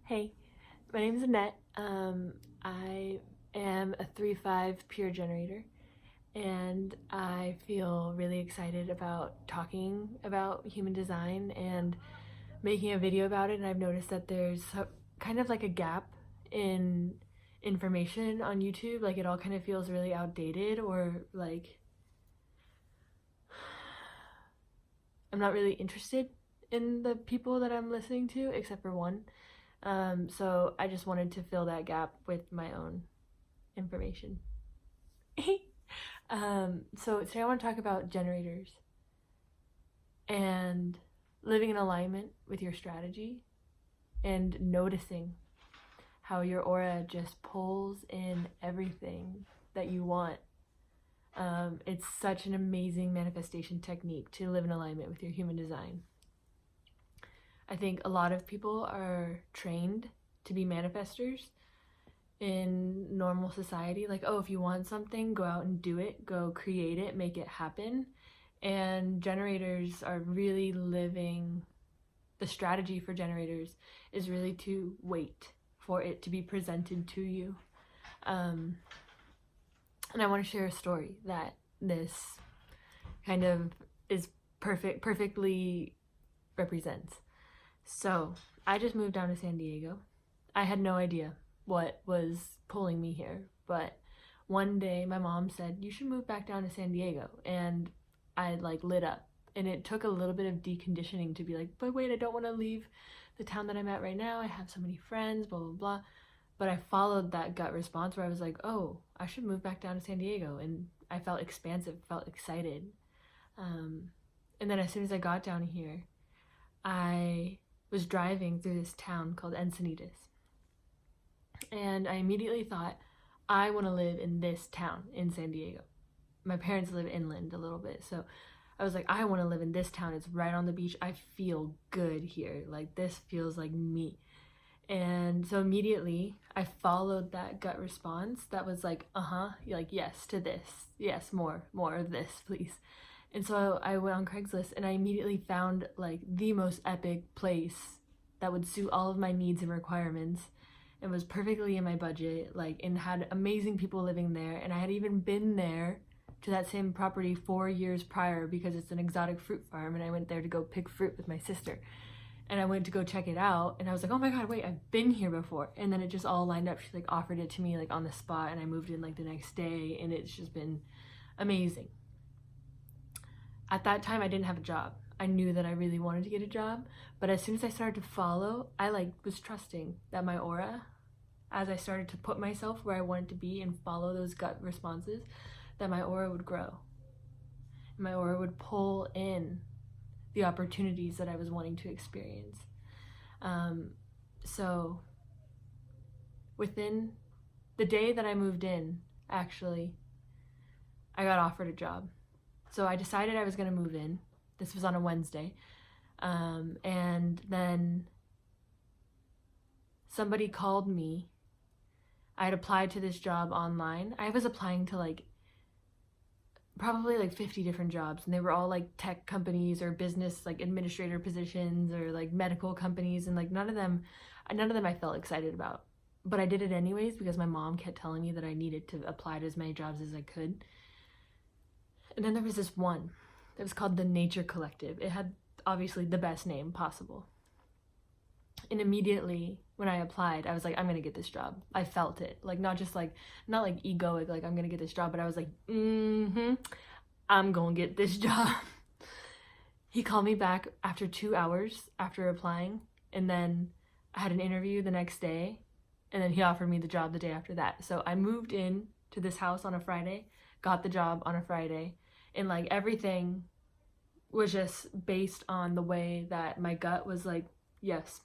Hey, my name is Annette. I am a 3-5 pure generator, and I feel really excited about talking about human design and making a video about it. And I've noticed that there's kind of like a gap in information on YouTube. Like, it all kind of feels really outdated, or like I'm not really interested in the people that I'm listening to, except for one. So I just wanted to fill that gap with my own information. So today I want to talk about generators and living in alignment with your strategy and noticing how your aura just pulls in everything that you want. It's such an amazing manifestation technique to live in alignment with your human design. I think a lot of people are trained to be manifestors in normal society. Like, oh, if you want something, go out and do it, go create it, make it happen. And generators are really living, the strategy for generators is really to wait for it to be presented to you. And I want to share a story that this kind of is perfectly represents. So I just moved down to San Diego. I had no idea what was pulling me here, but one day my mom said, you should move back down to San Diego. And I lit up. And it took a little bit of deconditioning to be like, but wait, I don't want to leave the town that I'm at right now. I have so many friends, blah, blah, blah. But I followed that gut response where I was like, oh, I should move back down to San Diego. And I felt expansive, felt excited. And then as soon as I got down here, I was driving through this town called Encinitas. And I immediately thought, I want to live in this town in San Diego. My parents live inland a little bit, so I was like, I want to live in this town. It's right on the beach. I feel good here. Like, this feels like me. And so immediately I followed that gut response that was like, like, yes to this. Yes, more of this, please. And so I went on Craigslist and I immediately found like the most epic place that would suit all of my needs and requirements. It was perfectly in my budget, like, and had amazing people living there. And I had even been there to that same property 4 years prior because it's an exotic fruit farm, and I went there to go pick fruit with my sister. And I went to go check it out, and I was like, oh my god, wait, I've been here before. And then it just all lined up. She like offered it to me like on the spot, and I moved in like the next day, and it's just been amazing. At that time, I didn't have a job. I knew that I really wanted to get a job, but as soon as I started to follow, I was trusting that my aura, as I started to put myself where I wanted to be and follow those gut responses, that my aura would grow. My aura would pull in the opportunities that I was wanting to experience. So within the day that I moved in, actually, I got offered a job. So I decided I was going to move in. This was on a Wednesday. And then somebody called me. I had applied to this job online. I was applying to probably 50 different jobs, and they were all like tech companies or business administrator positions or like medical companies, and none of them I felt excited about. But I did it anyways because my mom kept telling me that I needed to apply to as many jobs as I could. And then there was this one that was called the Nature Collective. It had obviously the best name possible. And immediately when I applied, I was like, I'm gonna get this job. I felt it. Not egoic, I'm gonna get this job, but I was like, I'm gonna get this job. He called me back after 2 hours after applying, and then I had an interview the next day, and then he offered me the job the day after that. So I moved in to this house on a Friday, got the job on a Friday, and everything was just based on the way that my gut was like, yes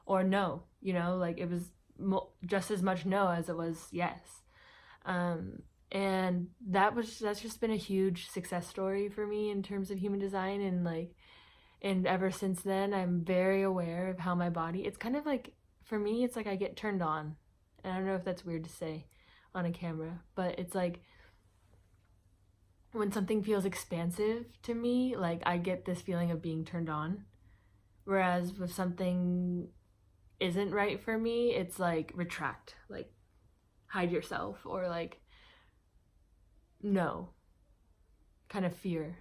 or no, it was just as much no as it was yes. And that's just been a huge success story for me in terms of human design. And ever since then, I'm very aware of how my body, it's kind of for me, it's I get turned on. And I don't know if that's weird to say on a camera, but it's when something feels expansive to me, I get this feeling of being turned on. Whereas with something isn't right for me, it's like retract, like hide yourself, or like no, kind of fear.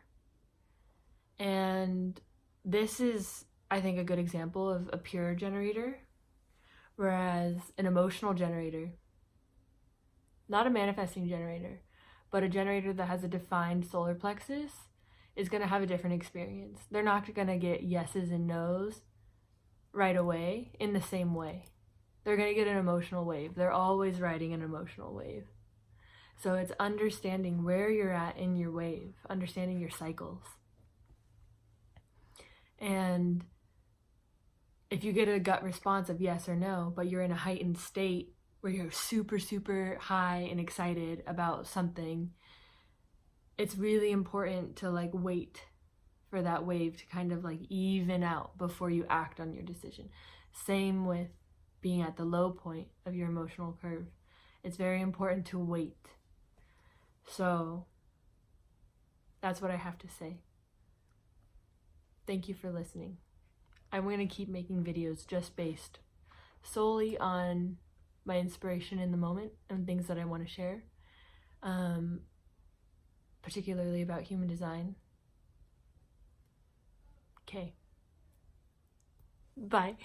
And this is, I think, a good example of a pure generator, whereas an emotional generator, not a manifesting generator, but a generator that has a defined solar plexus, is going to have a different experience. They're not going to get yeses and nos right away in the same way. They're going to get an emotional wave. They're always riding an emotional wave. So it's understanding where you're at in your wave, understanding your cycles. And if you get a gut response of yes or no, but you're in a heightened state where you're super, super high and excited about something, it's really important to like wait for that wave to kind of like even out before you act on your decision. Same with being at the low point of your emotional curve. It's very important to wait. So that's what I have to say. Thank you for listening. I'm going to keep making videos just based solely on my inspiration in the moment and things that I want to share, particularly about human design. Okay. Bye.